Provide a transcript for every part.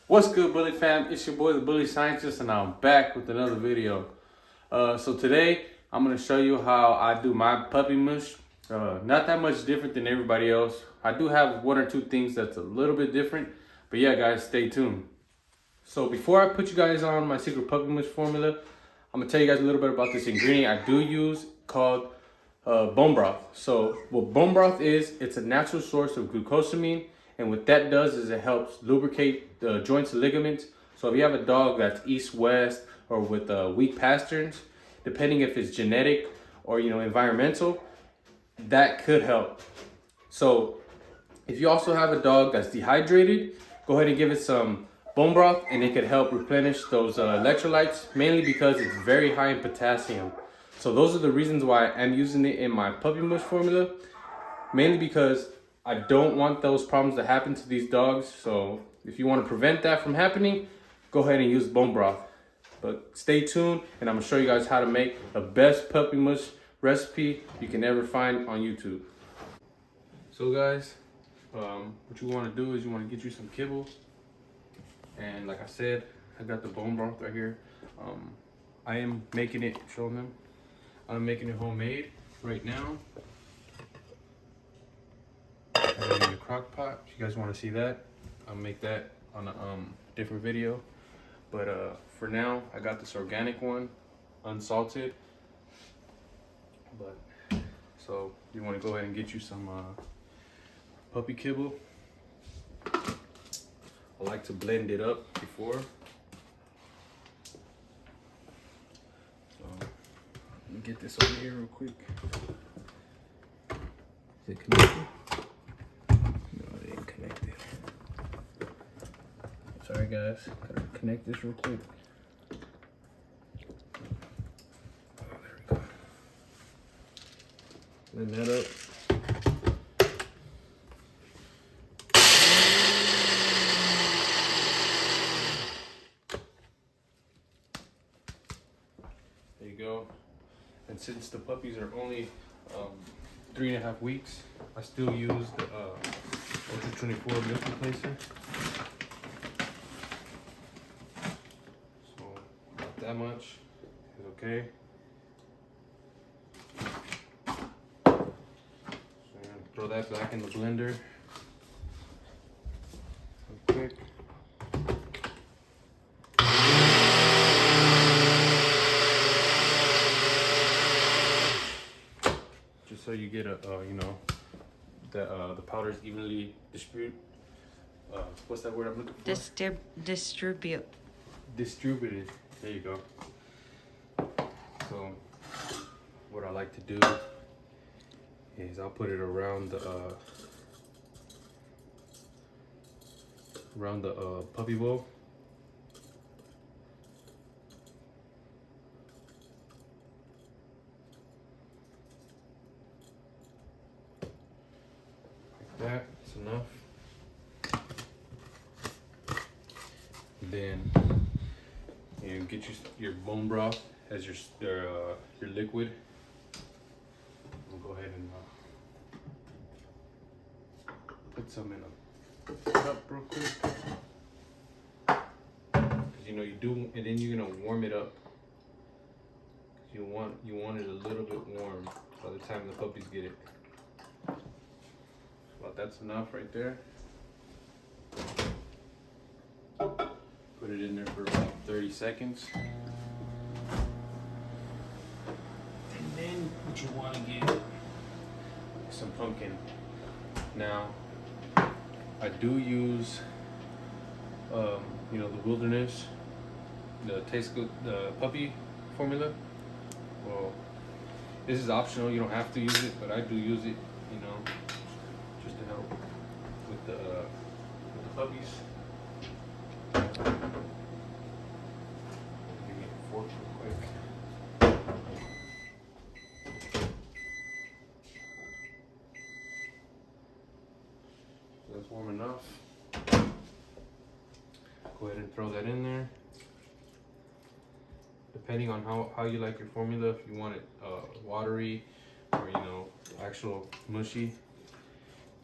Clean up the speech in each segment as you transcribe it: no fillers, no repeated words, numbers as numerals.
What's good, Bully fam? It's your boy, the Bully Scientist, and I'm back with another video. So today, I'm going to show you how I do my puppy mush. Not that much different than everybody else. I do have one or two things that's a little bit different, but yeah, guys, stay tuned. So before I put you guys on my secret puppy mush formula, I'm going to tell you guys a little bit about this ingredient I do use called bone broth. So what bone broth is, it's a natural source of glucosamine, and what that does is it helps lubricate the joints and ligaments. So if you have a dog that's east-west or with weak pasterns, depending if it's genetic or environmental, that could help. So if you also have a dog that's dehydrated, go ahead and give it some bone broth, and it could help replenish those electrolytes, mainly because it's very high in potassium. So those are the reasons why I'm using it in my puppy mush formula, mainly because I don't want those problems to happen to these dogs. So if you want to prevent that from happening, go ahead and use bone broth. But stay tuned, and I'm gonna show you guys how to make the best puppy mush recipe you can ever find on YouTube. So guys, what you want to do is you want to get you some kibble, and like I said, I got the bone broth right here. I am making it, showing them, I'm making it homemade right now. I'm in the crock pot. If you guys want to see that, I'll make that on a different video. But for now, I got this organic one, unsalted. But so you want to go ahead and get you some puppy kibble. I like to blend it up before. So let me get this over here real quick. Is it connected? No, it ain't connected. Sorry guys, gotta connect this real quick. Oh, there we go. Blend that up. There you go. And since the puppies are only 3.5 weeks, I still use the Ultra 24 milk replacer. So not that much is okay. So I'm gonna throw that back in the blender real quick. So you get a the powders evenly distribute. What's that word I'm looking for? Distribute. Distributed. There you go. So what I like to do is I'll put it around the puppy bowl. That's enough. Then you get your bone broth as your liquid. We'll go ahead and put some in a cup real quick. Cause you do, and then you're gonna warm it up. Cause you want it a little bit warm by the time the puppies get it. Well, that's enough right there. Put it in there for about 30 seconds. And then what you want to get is some pumpkin. Now, I do use, the Wilderness, the Taste Good, the puppy formula. Well, this is optional. You don't have to use it, but I do use it, just to help with the puppies. Give me a fork real quick. That's warm enough. Go ahead and throw that in there. Depending on how you like your formula, if you want it watery or actual mushy,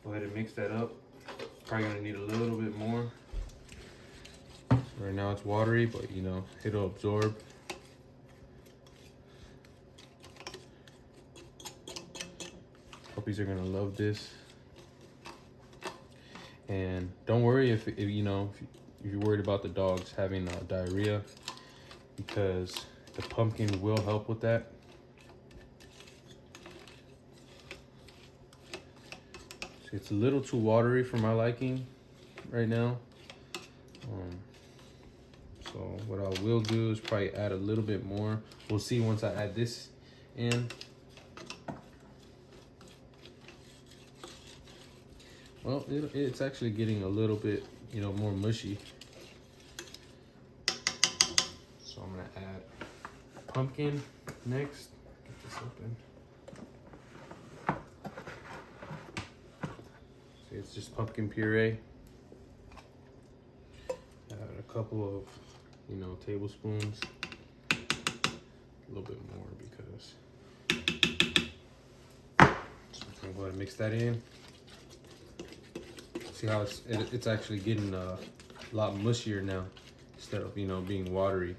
go ahead and mix that up. Probably gonna need a little bit more. Right now it's watery, but you know, it'll absorb. Puppies are gonna love this. And don't worry if you know, if you're worried about the dogs having diarrhea, because the pumpkin will help with that. So it's a little too watery for my liking right now. So what I will do is probably add a little bit more. We'll see once I add this in. Well, it's actually getting a little bit, you know, more mushy. So I'm gonna add pumpkin next. Get this open. See, it's just pumpkin puree. Add a couple of, you know, tablespoons. A little bit more because. So I'm gonna go ahead and mix that in. See how it's actually getting a lot mushier now instead of, you know, being watery.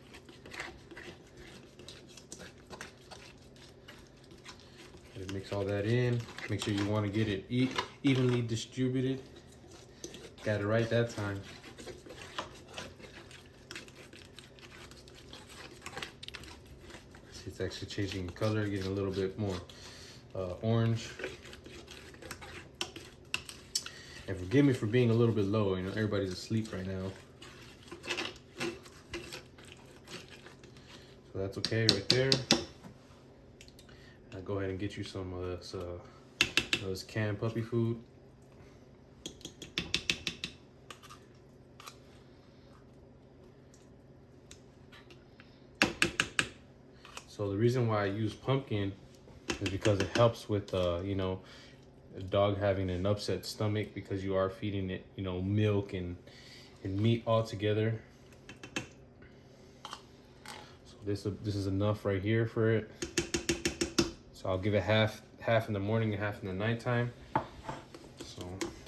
Mix all that in. Make sure you want to get it evenly distributed. Got it right that time. See, it's actually changing color, getting a little bit more orange. And forgive me for being a little bit low, you know, everybody's asleep right now. So that's okay right there. I'll go ahead and get you some of this canned puppy food. So the reason why I use pumpkin is because it helps with, you know, a dog having an upset stomach, because you are feeding it, you know, milk and meat all together. So this is enough right here for it. So I'll give it half in the morning and half in the nighttime. So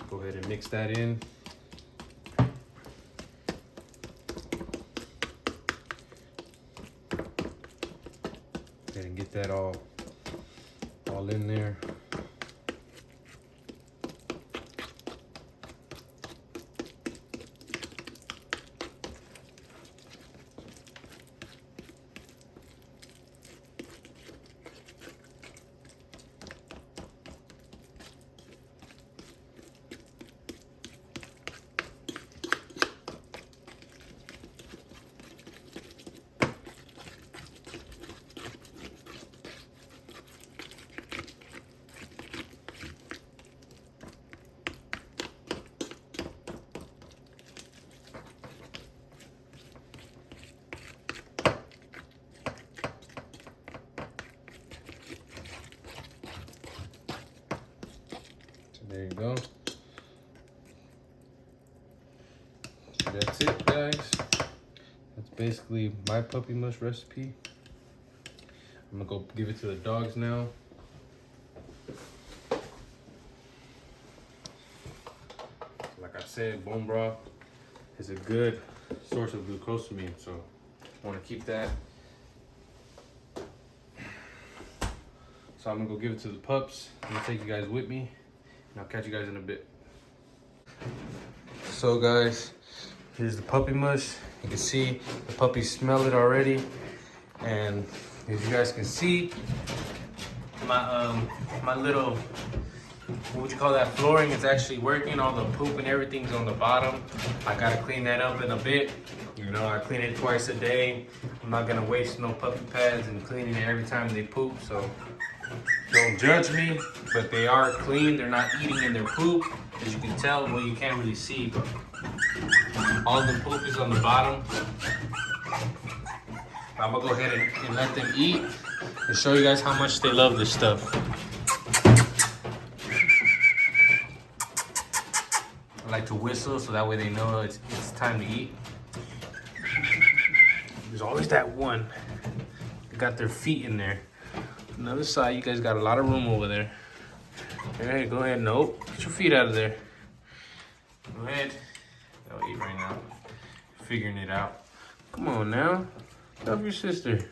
go ahead and mix that in. Go ahead and get that all in there. There you go. So that's it, guys. That's basically my puppy mush recipe. I'm gonna go give it to the dogs now. Like I said, bone broth is a good source of glucosamine, so I want to keep that. So I'm gonna go give it to the pups. I'm gonna take you guys with me, and I'll catch you guys in a bit. So guys, here's the puppy mush. You can see the puppies smell it already, and as you guys can see, my little, what would you call that, flooring is actually working. All the poop and everything's on the bottom. I gotta clean that up in a bit. You know, I clean it twice a day. I'm not gonna waste no puppy pads and cleaning it every time they poop, so don't judge me, but they are clean. They're not eating in their poop. As you can tell, well, you can't really see, but all the poop is on the bottom. I'm gonna go ahead and let them eat and show you guys how much they love this stuff. I like to whistle so that way they know it's time to eat. There's always that one. They got their feet in there. On the other side, you guys got a lot of room over there. Hey, go ahead. Nope. Get your feet out of there. Go ahead. They'll eat right now. figuring it out. Come on now. Help your sister.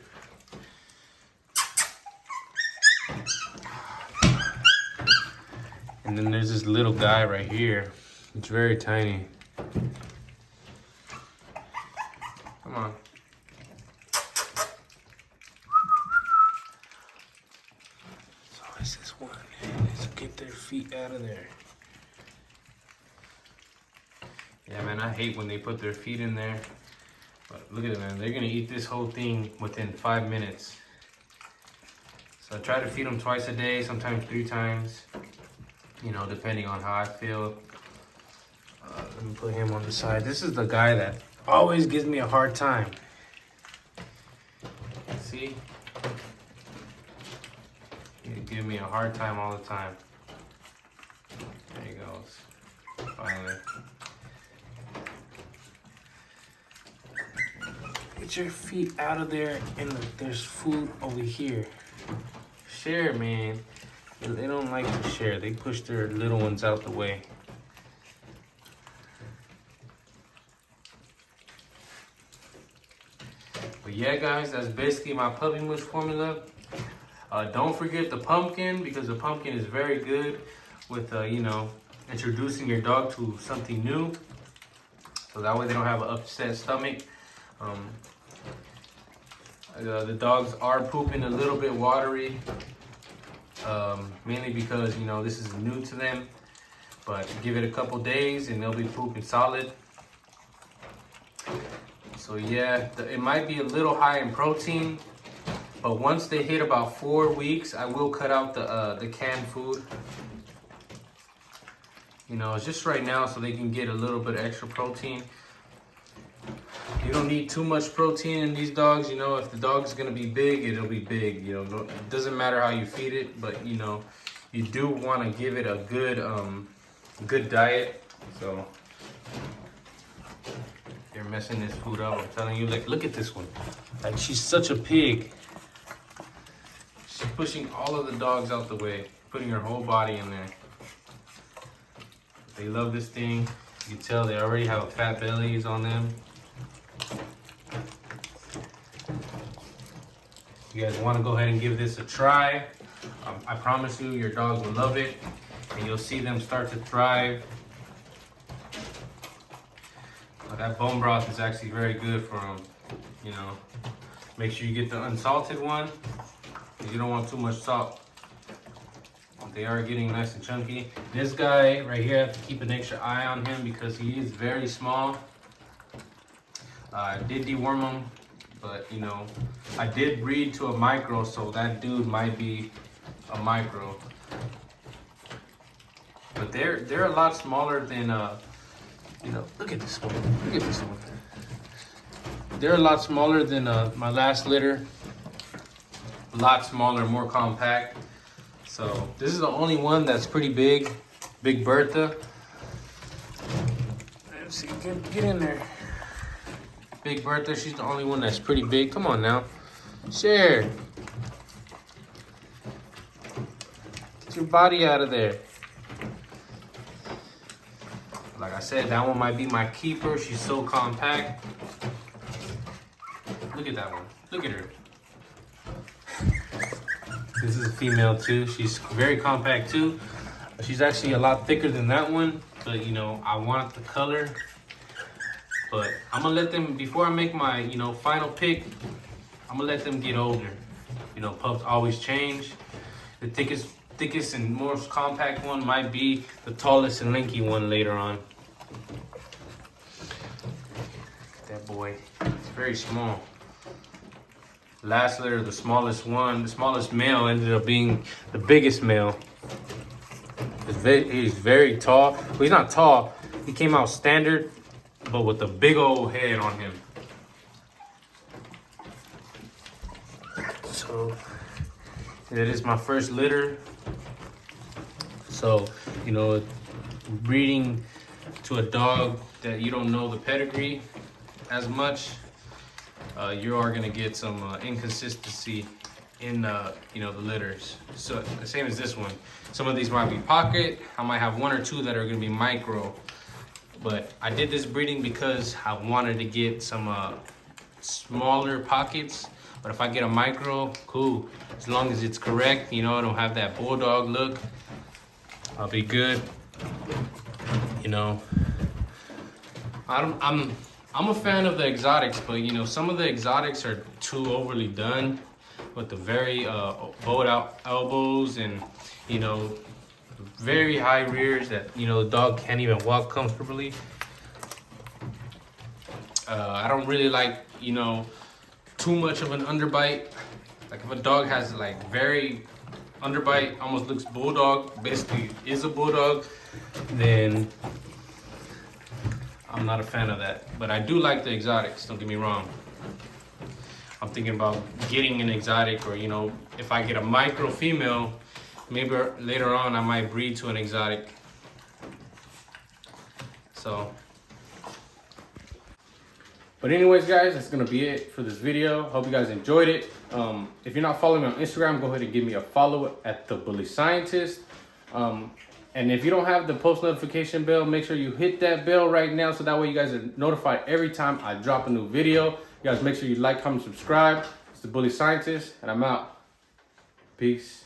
And then there's this little guy right here. It's very tiny. Come on. So it's this one. Let's get their feet out of there. Yeah, man, I hate when they put their feet in there. But look at it, man. They're gonna eat this whole thing within 5 minutes. So I try to feed them twice a day, sometimes 3 times. You know, depending on how I feel. Let me put him on the side. This is the guy that always gives me a hard time. See? He gives me a hard time all the time. There he goes. Finally. Get your feet out of there, and there's food over here. Share, man. They don't like to share. They push their little ones out the way. But yeah, guys, that's basically my puppy mush formula. Don't forget the pumpkin, because the pumpkin is very good with, you know, introducing your dog to something new. So that way they don't have an upset stomach. The dogs are pooping a little bit watery. Mainly because, you know, this is new to them, but give it a couple days and they'll be pooping solid. So yeah, it might be a little high in protein, but once they hit about 4 weeks, I will cut out the canned food. You know, it's just right now so they can get a little bit of extra protein. You don't need too much protein in these dogs. You know, if the dog's gonna be big, it'll be big. You know, it doesn't matter how you feed it, but you know, you do want to give it a good diet. So they're messing this food up. I'm telling you, like, look at this one. Like, she's such a pig. She's pushing all of the dogs out the way, putting her whole body in there. They love this thing. You can tell they already have fat bellies on them. You guys want to go ahead and give this a try. I promise you, your dog will love it, and you'll see them start to thrive. That bone broth is actually very good for them. You know, make sure you get the unsalted one, because you don't want too much salt. They are getting nice and chunky. This guy right here, I have to keep an extra eye on him because he is very small. I did deworm him, but you know, I did breed to a micro, so that dude might be a micro. But they're a lot smaller than you know. Look at this one. Look at this one. They're a lot smaller than my last litter. A lot smaller, more compact. So this is the only one that's pretty big. Big Bertha. Let's see, get in there. Big Bertha, she's the only one that's pretty big. Come on now. Share. Get your body out of there. Like I said, that one might be my keeper. She's so compact. Look at that one. Look at her. This is a female too. She's very compact too. She's actually a lot thicker than that one. But you know, I want the color. But I'm gonna let them, before I make my, you know, final pick, I'm gonna let them get older. You know, pups always change. The thickest and most compact one might be the tallest and lanky one later on. That boy, it's very small. Last litter, the smallest one, the smallest male ended up being the biggest male. He's very tall. Well, he's not tall. He came out standard, but with a big old head on him. So that is my first litter. So, you know, breeding to a dog that you don't know the pedigree as much, you are gonna get some inconsistency in you know, the litters. So the same as this one. Some of these might be pocket. I might have 1 or 2 that are gonna be micro. But I did this breeding because I wanted to get some smaller pockets. But if I get a micro, cool. As long as it's correct, you know, I don't have that bulldog look, I'll be good. You know, I'm a fan of the exotics, but you know, some of the exotics are too overly done with the very bowed out elbows and, you know, very high rears that, you know, the dog can't even walk comfortably. I don't really like, you know, too much of an underbite. Like if a dog has like very underbite, almost looks bulldog, basically is a bulldog, then I'm not a fan of that. But I do like the exotics, don't get me wrong. I'm thinking about getting an exotic, or you know, if I get a micro female, maybe later on I might breed to an exotic. So, but anyways, guys, that's gonna be it for this video. Hope you guys enjoyed it. If you're not following me on Instagram, go ahead and give me a follow at the Bully Scientist. And if you don't have the post notification bell, make sure you hit that bell right now, so that way you guys are notified every time I drop a new video. You guys make sure you like, comment, subscribe. It's the Bully Scientist, and I'm out. Peace.